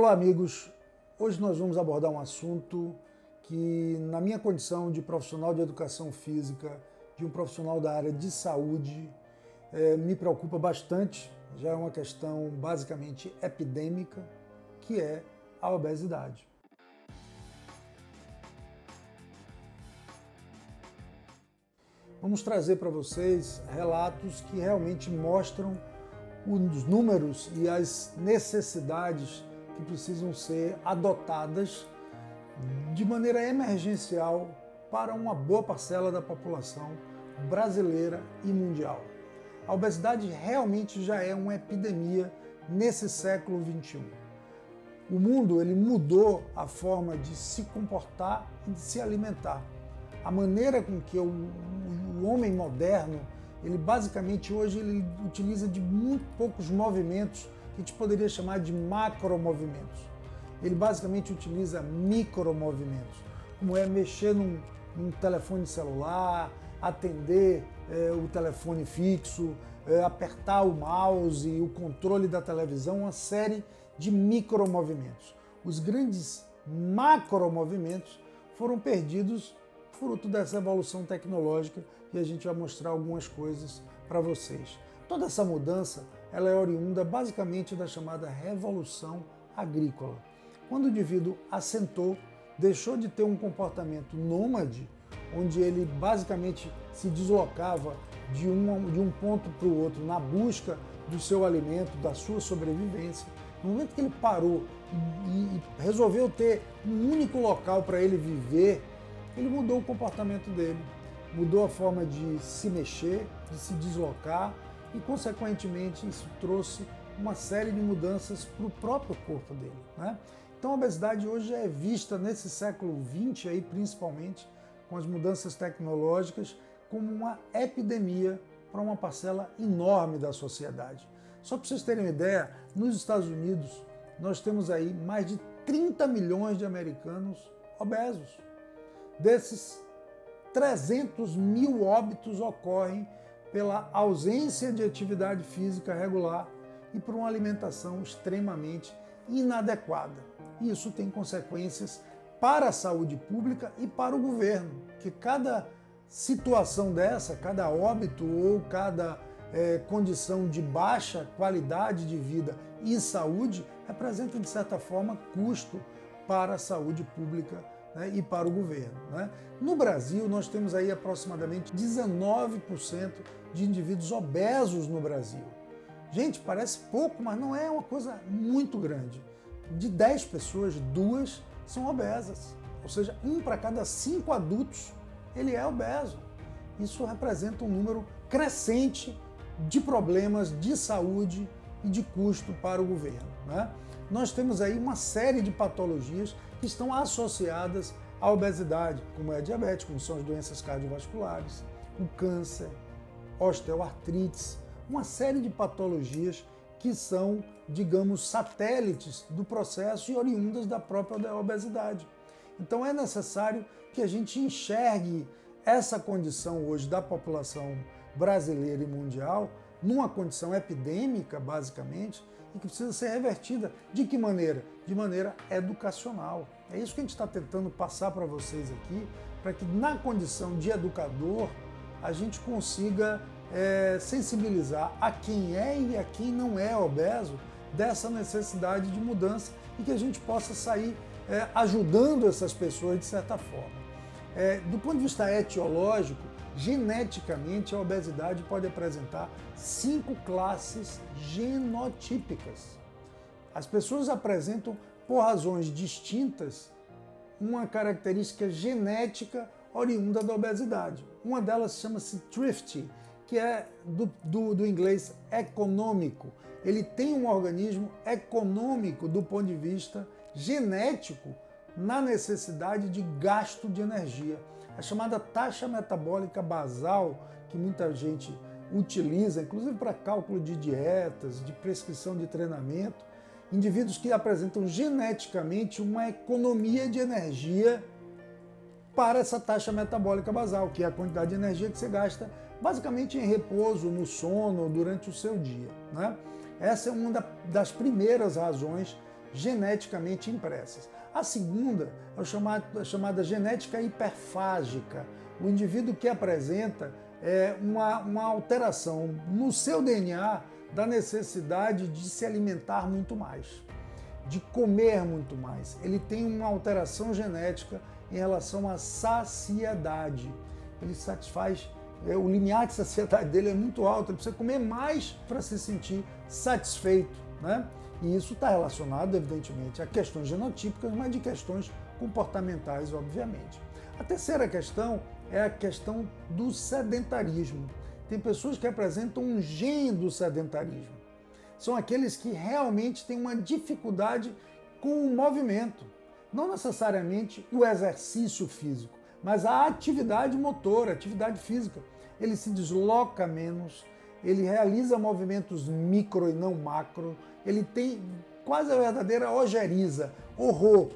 Olá, amigos. Hoje nós vamos abordar um assunto que, na minha condição de profissional de educação física, de um profissional da área de saúde, me preocupa bastante. Já é uma questão basicamente epidêmica, que é a obesidade. Vamos trazer para vocês relatos que realmente mostram os números e as necessidades que precisam ser adotadas de maneira emergencial para uma boa parcela da população brasileira e mundial. A obesidade realmente já é uma epidemia nesse século XXI. O mundo ele mudou a forma de se comportar e de se alimentar. A maneira com que o homem moderno, ele basicamente hoje ele utiliza de muito poucos movimentos que a gente poderia chamar de macromovimentos. Ele basicamente utiliza micromovimentos, como é mexer num telefone celular, atender o telefone fixo, apertar o mouse e o controle da televisão, uma série de micromovimentos. Os grandes macromovimentos foram perdidos fruto dessa evolução tecnológica e a gente vai mostrar algumas coisas para vocês. Toda essa mudança ela é oriunda basicamente da chamada Revolução Agrícola. Quando o indivíduo assentou, deixou de ter um comportamento nômade, onde ele basicamente se deslocava de um ponto para o outro na busca do seu alimento, da sua sobrevivência. No momento que ele parou e resolveu ter um único local para ele viver, ele mudou o comportamento dele, mudou a forma de se mexer, de se deslocar e, consequentemente, isso trouxe uma série de mudanças para o próprio corpo dele, né? Então a obesidade hoje é vista nesse século XX, aí, principalmente com as mudanças tecnológicas, como uma epidemia para uma parcela enorme da sociedade. Só para vocês terem uma ideia, nos Estados Unidos nós temos aí mais de 30 milhões de americanos obesos. Desses, 300 mil óbitos ocorrem pela ausência de atividade física regular e por uma alimentação extremamente inadequada. E isso tem consequências para a saúde pública e para o governo, que cada situação dessa, cada óbito ou cada condição de baixa qualidade de vida e saúde representa, de certa forma, custo para a saúde pública, né, e para o governo, né? No Brasil, nós temos aí aproximadamente 19% de indivíduos obesos no Brasil. Gente, parece pouco, mas não é uma coisa muito grande. De 10 pessoas, 2 são obesas. Ou seja, 1 para cada 5 adultos, ele é obeso. Isso representa um número crescente de problemas de saúde e de custo para o governo, né? Nós temos aí uma série de patologias que estão associadas à obesidade, como é a diabetes, como são as doenças cardiovasculares, o câncer, osteoartrites, uma série de patologias que são, digamos, satélites do processo e oriundas da própria obesidade. Então é necessário que a gente enxergue essa condição hoje da população brasileira e mundial numa condição epidêmica, basicamente, e que precisa ser revertida. De que maneira? De maneira educacional. É isso que a gente está tentando passar para vocês aqui, para que na condição de educador a gente consiga sensibilizar a quem é e a quem não é obeso dessa necessidade de mudança e que a gente possa sair ajudando essas pessoas de certa forma. Do ponto de vista etiológico, geneticamente, a obesidade pode apresentar 5 classes genotípicas. As pessoas apresentam, por razões distintas, uma característica genética oriunda da obesidade. Uma delas chama-se thrifty, que é do inglês econômico. Ele tem um organismo econômico do ponto de vista genético na necessidade de gasto de energia. A chamada taxa metabólica basal, que muita gente utiliza, inclusive para cálculo de dietas, de prescrição de treinamento, indivíduos que apresentam geneticamente uma economia de energia para essa taxa metabólica basal, que é a quantidade de energia que você gasta basicamente em repouso, no sono, durante o seu dia, né? Essa é uma das primeiras razões geneticamente impressas. A segunda é a chamada genética hiperfágica. O indivíduo que apresenta uma alteração no seu DNA da necessidade de se alimentar muito mais, de comer muito mais. Ele tem uma alteração genética em relação à saciedade. Ele satisfaz, o limiar de saciedade dele é muito alto, ele precisa comer mais para se sentir satisfeito, né? E isso está relacionado, evidentemente, a questões genotípicas, mas de questões comportamentais, obviamente. A terceira questão é a questão do sedentarismo. Tem pessoas que apresentam um gene do sedentarismo. São aqueles que realmente têm uma dificuldade com o movimento. Não necessariamente o exercício físico, mas a atividade motora, a atividade física. Ele se desloca menos, ele realiza movimentos micro e não macro, ele tem quase a verdadeira ojeriza, horror.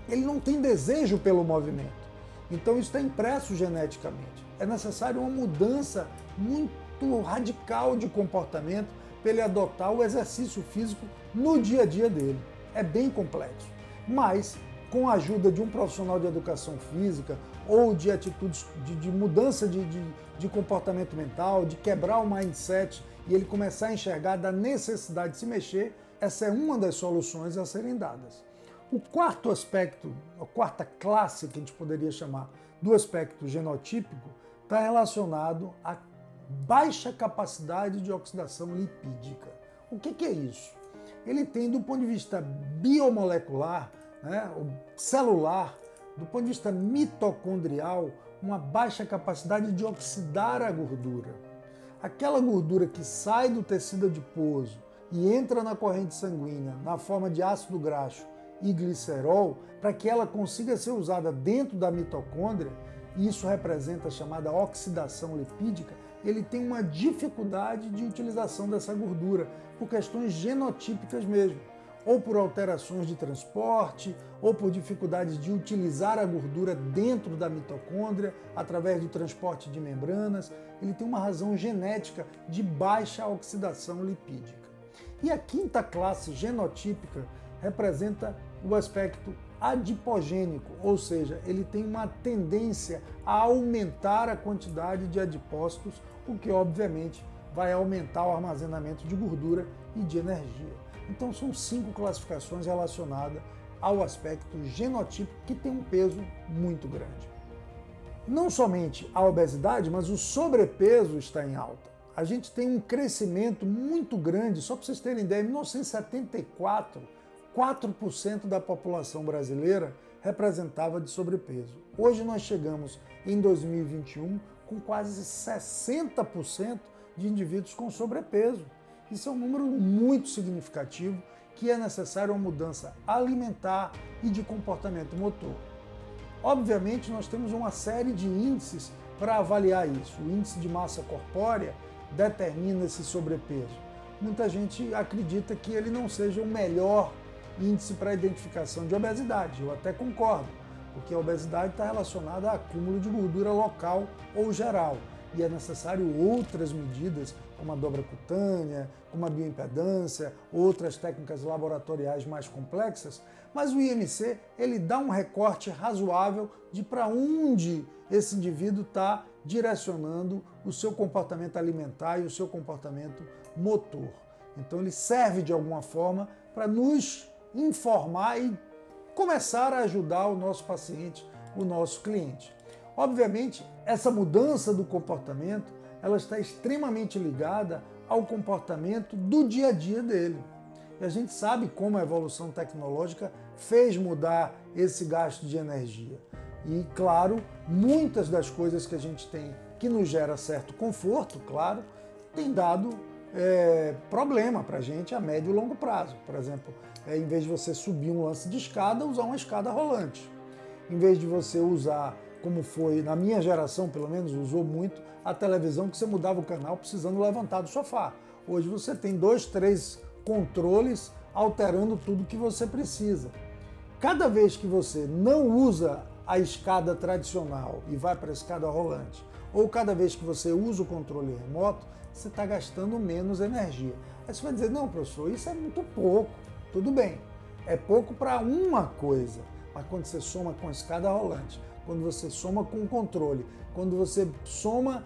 Ele não tem desejo pelo movimento. Então isso está impresso geneticamente. É necessário uma mudança muito radical de comportamento para ele adotar o exercício físico no dia a dia dele. É bem complexo. Mas, com a ajuda de um profissional de educação física ou de atitudes de mudança de comportamento mental, de quebrar o mindset e ele começar a enxergar da necessidade de se mexer, essa é uma das soluções a serem dadas. O quarto aspecto, a quarta classe que a gente poderia chamar do aspecto genotípico, está relacionado à baixa capacidade de oxidação lipídica. O que é isso? Ele tem, do ponto de vista biomolecular, né, celular, do ponto de vista mitocondrial, uma baixa capacidade de oxidar a gordura. Aquela gordura que sai do tecido adiposo e entra na corrente sanguínea na forma de ácido graxo e glicerol, para que ela consiga ser usada dentro da mitocôndria, e isso representa a chamada oxidação lipídica, ele tem uma dificuldade de utilização dessa gordura, por questões genotípicas mesmo, ou por alterações de transporte, ou por dificuldades de utilizar a gordura dentro da mitocôndria, através do transporte de membranas. Ele tem uma razão genética de baixa oxidação lipídica. E a quinta classe genotípica representa o aspecto adipogênico, ou seja, ele tem uma tendência a aumentar a quantidade de adipócitos, o que obviamente vai aumentar o armazenamento de gordura e de energia. Então são 5 classificações relacionadas ao aspecto genotípico que tem um peso muito grande. Não somente a obesidade, mas o sobrepeso está em alta. A gente tem um crescimento muito grande, só para vocês terem ideia, em 1974, 4% da população brasileira representava de sobrepeso. Hoje nós chegamos em 2021 com quase 60% de indivíduos com sobrepeso. Isso é um número muito significativo que é necessário uma mudança alimentar e de comportamento motor. Obviamente nós temos uma série de índices para avaliar isso. O índice de massa corpórea determina esse sobrepeso. Muita gente acredita que ele não seja o melhor índice para a identificação de obesidade. Eu até concordo, porque a obesidade está relacionada a acúmulo de gordura local ou geral, e é necessário outras medidas, como a dobra cutânea, como a bioimpedância, outras técnicas laboratoriais mais complexas, mas o IMC ele dá um recorte razoável de para onde esse indivíduo está direcionando o seu comportamento alimentar e o seu comportamento motor. Então ele serve de alguma forma para nos informar e começar a ajudar o nosso paciente, o nosso cliente. Obviamente, essa mudança do comportamento, ela está extremamente ligada ao comportamento do dia a dia dele. E a gente sabe como a evolução tecnológica fez mudar esse gasto de energia. E, claro, muitas das coisas que a gente tem que nos gera certo conforto, claro, tem dado problema para a gente a médio e longo prazo. Por exemplo, em vez de você subir um lance de escada, usar uma escada rolante. Em vez de você usar, como foi na minha geração, pelo menos, usou muito a televisão, que você mudava o canal precisando levantar do sofá. Hoje você tem 2, 3 controles alterando tudo que você precisa. Cada vez que você não usa a escada tradicional e vai para a escada rolante, ou cada vez que você usa o controle remoto, você está gastando menos energia. Aí você vai dizer, não, professor, isso é muito pouco. Tudo bem, é pouco para uma coisa, mas quando você soma com a escada rolante, quando você soma com o controle, quando você soma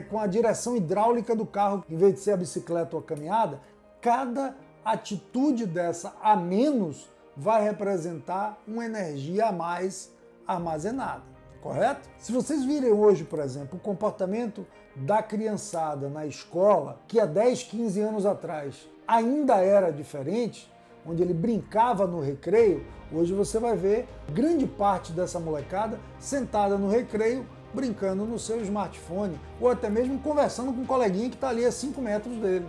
com a direção hidráulica do carro, em vez de ser a bicicleta ou a caminhada, cada atitude dessa a menos vai representar uma energia a mais armazenada, correto? Se vocês virem hoje, por exemplo, o comportamento da criançada na escola, que há 10, 15 anos atrás ainda era diferente, onde ele brincava no recreio, hoje você vai ver grande parte dessa molecada sentada no recreio, brincando no seu smartphone, ou até mesmo conversando com um coleguinha que está ali a 5 metros dele.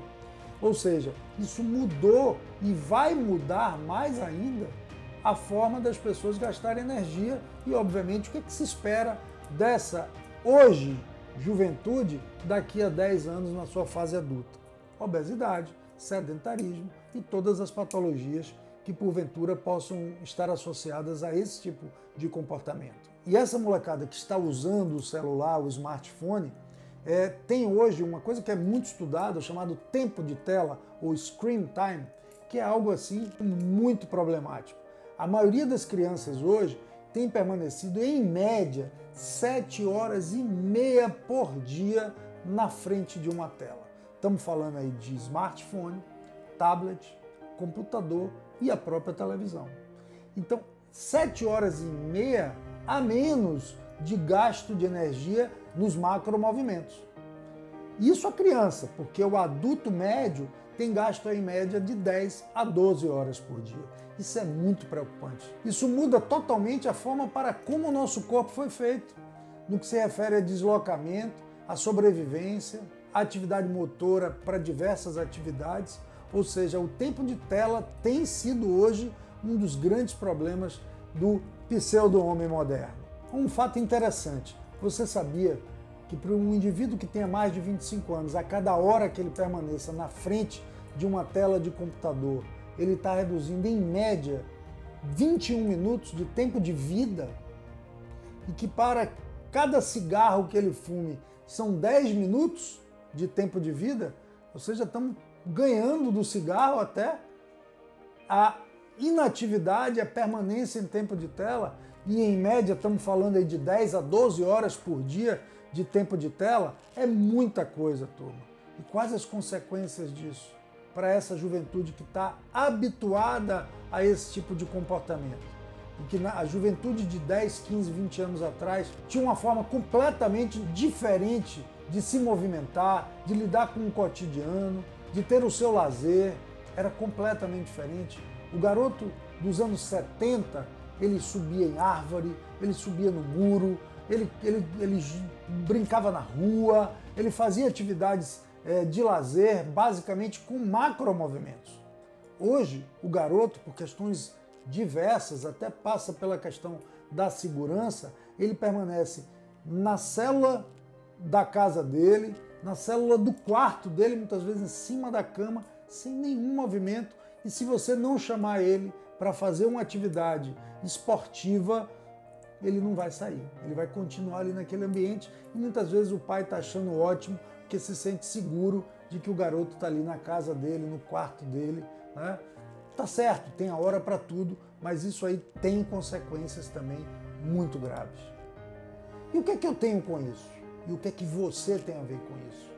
Ou seja, isso mudou e vai mudar mais ainda a forma das pessoas gastarem energia e, obviamente, o que se espera dessa, hoje, juventude, daqui a 10 anos na sua fase adulta. Obesidade, sedentarismo e todas as patologias que, porventura, possam estar associadas a esse tipo de comportamento. E essa molecada que está usando o celular, o smartphone, tem hoje uma coisa que é muito estudada, chamado tempo de tela, ou screen time, que é algo assim muito problemático. A maioria das crianças hoje tem permanecido, em média, 7 horas e meia por dia na frente de uma tela. Estamos falando aí de smartphone, tablet, computador e a própria televisão. Então, 7 horas e meia a menos de gasto de energia nos macromovimentos. Isso a criança, porque o adulto médio tem gasto em média de 10 a 12 horas por dia. Isso é muito preocupante. Isso muda totalmente a forma para como o nosso corpo foi feito, no que se refere a deslocamento, a sobrevivência, a atividade motora para diversas atividades, ou seja, o tempo de tela tem sido hoje um dos grandes problemas do pseudo-homem moderno. Um fato interessante, você sabia que para um indivíduo que tenha mais de 25 anos, a cada hora que ele permaneça na frente de uma tela de computador, ele está reduzindo em média 21 minutos de tempo de vida, e que para cada cigarro que ele fume são 10 minutos de tempo de vida, ou seja, estamos ganhando do cigarro até a inatividade, a permanência em tempo de tela, e em média estamos falando aí de 10 a 12 horas por dia de tempo de tela, é muita coisa, turma. E quais as consequências disso para essa juventude que está habituada a esse tipo de comportamento? Porque a juventude de 10, 15, 20 anos atrás tinha uma forma completamente diferente de se movimentar, de lidar com o cotidiano, de ter o seu lazer, era completamente diferente. O garoto dos anos 70, ele subia em árvore, ele subia no muro, ele brincava na rua, ele fazia atividades de lazer, basicamente com macromovimentos. Hoje, o garoto, por questões diversas, até passa pela questão da segurança, ele permanece na célula da casa dele, na célula do quarto dele, muitas vezes em cima da cama, sem nenhum movimento, e se você não chamar ele para fazer uma atividade esportiva, ele não vai sair, ele vai continuar ali naquele ambiente, e muitas vezes o pai está achando ótimo, porque se sente seguro de que o garoto está ali na casa dele, no quarto dele, né? Tá certo, tem a hora para tudo, mas isso aí tem consequências também muito graves. E o que é que eu tenho com isso? E o que é que você tem a ver com isso?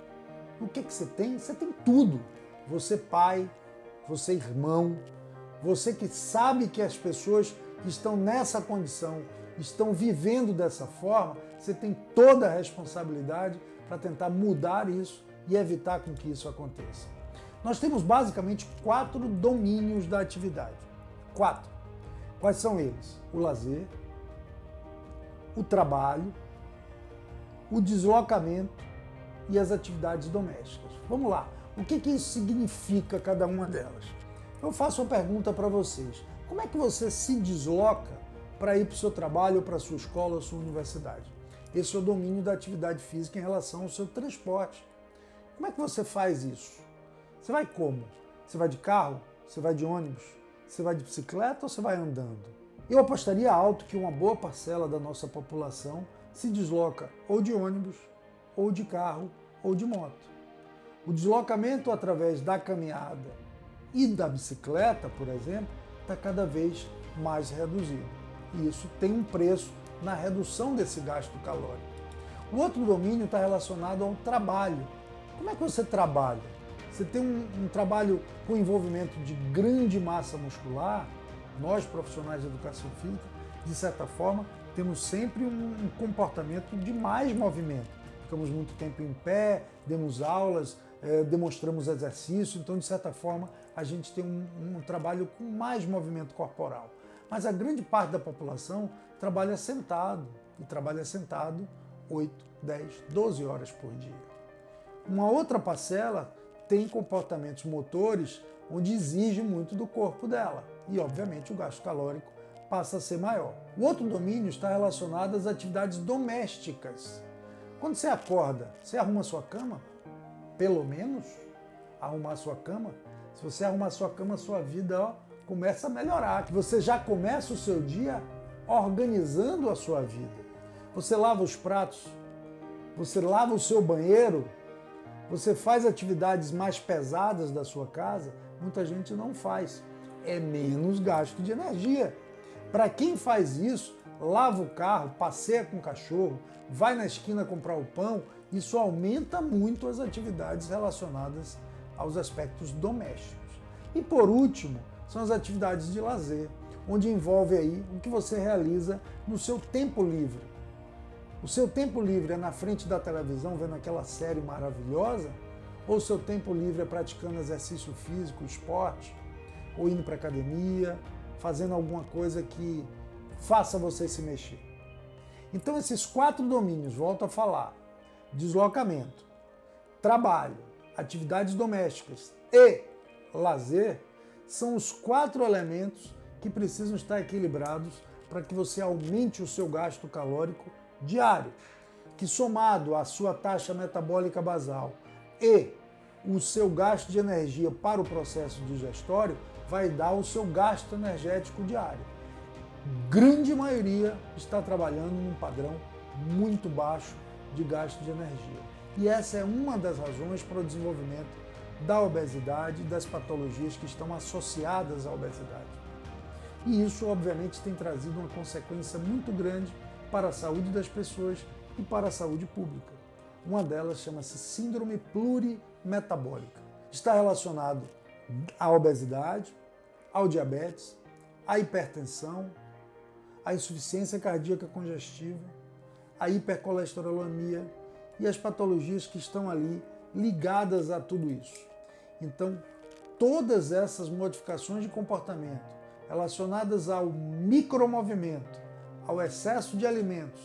O que é que você tem? Você tem tudo. Você pai, você irmão, você que sabe que as pessoas que estão nessa condição estão vivendo dessa forma, você tem toda a responsabilidade para tentar mudar isso e evitar com que isso aconteça. Nós temos basicamente 4 domínios da atividade. 4. Quais são eles? O lazer, o trabalho, o deslocamento e as atividades domésticas. Vamos lá. O que isso significa cada uma delas? Eu faço uma pergunta para vocês. Como é que você se desloca para ir para o seu trabalho, ou para a sua escola, ou sua universidade? Esse é o domínio da atividade física em relação ao seu transporte. Como é que você faz isso? Você vai como? Você vai de carro? Você vai de ônibus? Você vai de bicicleta ou você vai andando? Eu apostaria alto que uma boa parcela da nossa população se desloca ou de ônibus, ou de carro, ou de moto. O deslocamento através da caminhada e da bicicleta, por exemplo, está cada vez mais reduzido. E isso tem um preço na redução desse gasto calórico. O outro domínio está relacionado ao trabalho. Como é que você trabalha? Você tem um trabalho com envolvimento de grande massa muscular. Nós, profissionais de educação física, de certa forma, temos sempre um comportamento de mais movimento. Ficamos muito tempo em pé, demos aulas, demonstramos exercício, então, de certa forma, a gente tem um trabalho com mais movimento corporal. Mas a grande parte da população trabalha sentado, e trabalha sentado 8, 10, 12 horas por dia. Uma outra parcela tem comportamentos motores onde exige muito do corpo dela, e, obviamente, o gasto calórico passa a ser maior. O outro domínio está relacionado às atividades domésticas. Quando você acorda, você arruma a sua cama? Pelo menos arrumar a sua cama. Se você arrumar a sua cama, a sua vida começa a melhorar. Você já começa o seu dia organizando a sua vida. Você lava os pratos, você lava o seu banheiro, você faz atividades mais pesadas da sua casa. Muita gente não faz. É menos gasto de energia. Para quem faz isso, lava o carro, passeia com o cachorro, vai na esquina comprar o pão, isso aumenta muito as atividades relacionadas aos aspectos domésticos. E por último, são as atividades de lazer, onde envolve aí o que você realiza no seu tempo livre. O seu tempo livre é na frente da televisão vendo aquela série maravilhosa? Ou o seu tempo livre é praticando exercício físico, esporte, ou indo para a academia, fazendo alguma coisa que faça você se mexer? Então esses 4 domínios, volto a falar, deslocamento, trabalho, atividades domésticas e lazer, são os 4 elementos que precisam estar equilibrados para que você aumente o seu gasto calórico diário, que somado à sua taxa metabólica basal e o seu gasto de energia para o processo digestório, vai dar o seu gasto energético diário. Grande maioria está trabalhando num padrão muito baixo de gasto de energia. E essa é uma das razões para o desenvolvimento da obesidade e das patologias que estão associadas à obesidade. E isso, obviamente, tem trazido uma consequência muito grande para a saúde das pessoas e para a saúde pública. Uma delas chama-se síndrome plurimetabólica. Está relacionado à obesidade, ao diabetes, à hipertensão, à insuficiência cardíaca congestiva, à hipercolesterolemia e as patologias que estão ali ligadas a tudo isso. Então, todas essas modificações de comportamento relacionadas ao micromovimento, ao excesso de alimentos,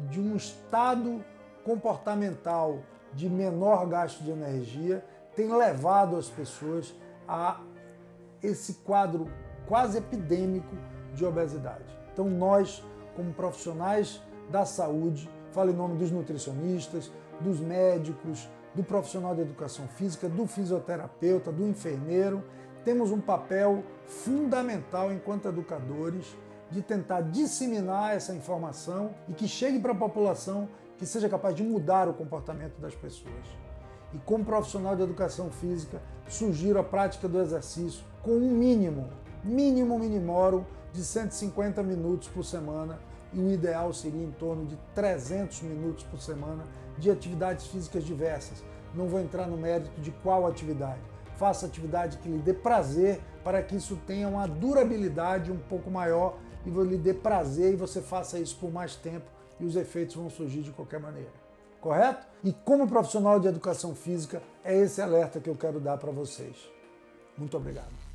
de um estado comportamental de menor gasto de energia, tem levado as pessoas a esse quadro quase epidêmico de obesidade. Então nós, como profissionais da saúde, falo em nome dos nutricionistas, dos médicos, do profissional de educação física, do fisioterapeuta, do enfermeiro, temos um papel fundamental enquanto educadores de tentar disseminar essa informação e que chegue para a população, que seja capaz de mudar o comportamento das pessoas. E como profissional de educação física, sugiro a prática do exercício com um mínimo minimorum de 150 minutos por semana, e o ideal seria em torno de 300 minutos por semana de atividades físicas diversas. Não vou entrar no mérito de qual atividade. Faça atividade que lhe dê prazer, para que isso tenha uma durabilidade um pouco maior e lhe dê prazer e você faça isso por mais tempo e os efeitos vão surgir de qualquer maneira. Correto? E como profissional de educação física, é esse alerta que eu quero dar para vocês. Muito obrigado.